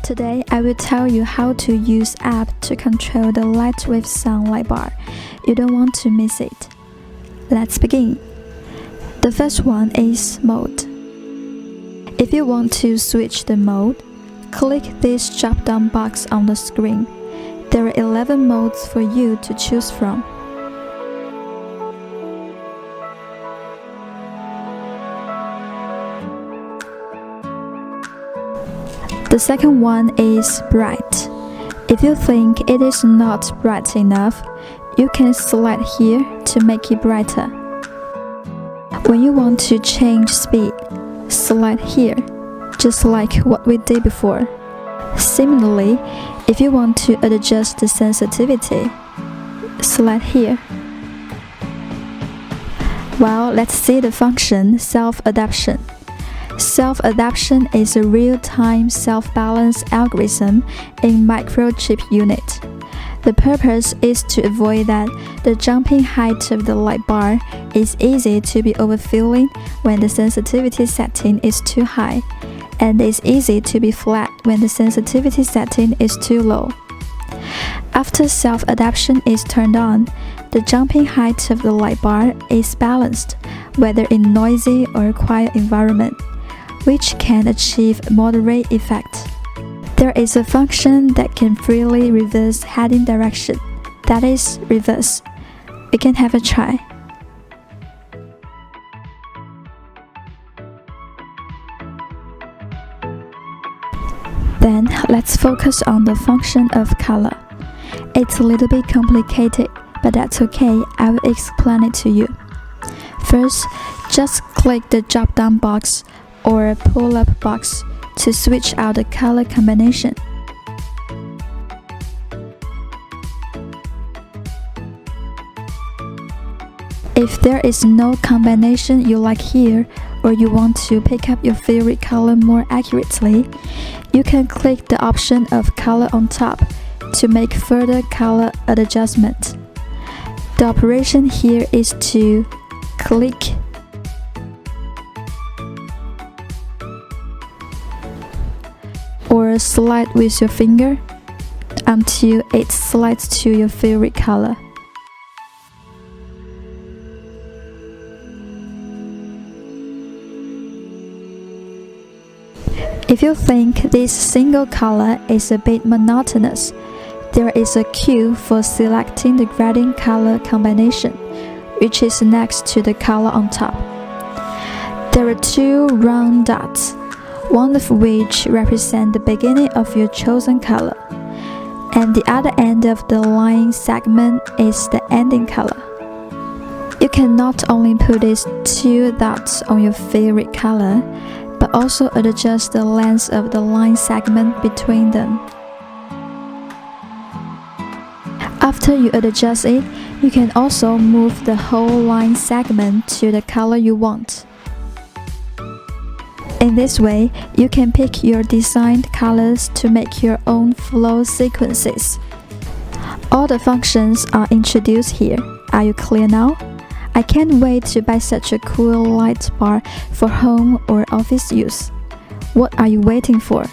Today, I will tell you how to use app to control the light with sound Lightbar. You don't want to miss it. Let's begin. The first one is mode. If you want to switch the mode, click this drop-down box on the screen. There are 11 modes for you to choose from. The second one is bright. If you think it is not bright enough, you can select here to make it brighter. When you want to change speed, select here, just like what we did before. Similarly, if you want to adjust the sensitivity, select here. Well, let's see the function self-adaptation. Self-adaptation is a real-time self-balance algorithm in microchip unit. The purpose is to avoid that the jumping height of the Lightbar is easy to be overfilling when the sensitivity setting is too high, and is easy to be flat when the sensitivity setting is too low. After self-adaptation is turned on, the jumping height of the Lightbar is balanced, whether in noisy or quiet environment, which can achieve moderate effect. There is a function that can freely reverse heading direction, that is, reverse. We can have a try. Then let's focus on the function of color. It's a little bit complicated, but that's okay, I will explain it to you. First, just click the drop-down box or pull-up box to switch out the color combination. If there is no combination you like here, or you want to pick up your favorite color more accurately, you can click the option of color on top to make further color adjustment. The operation here is to click or slide with your finger until it slides to your favorite color. If you think this single color is a bit monotonous, there is a queue for selecting the gradient color combination, which is next to the color on top. There are two round dots, one of which represents the beginning of your chosen color, and the other end of the line segment is the ending color. You can not only put these two dots on your favorite color, but also adjust the length of the line segment between them. After you adjust it, you can also move the whole line segment to the color you want. In this way, you can pick your designed colors to make your own flow sequences. All the functions are introduced here. Are you clear now? I can't wait to buy such a cool light bar for home or office use. What are you waiting for?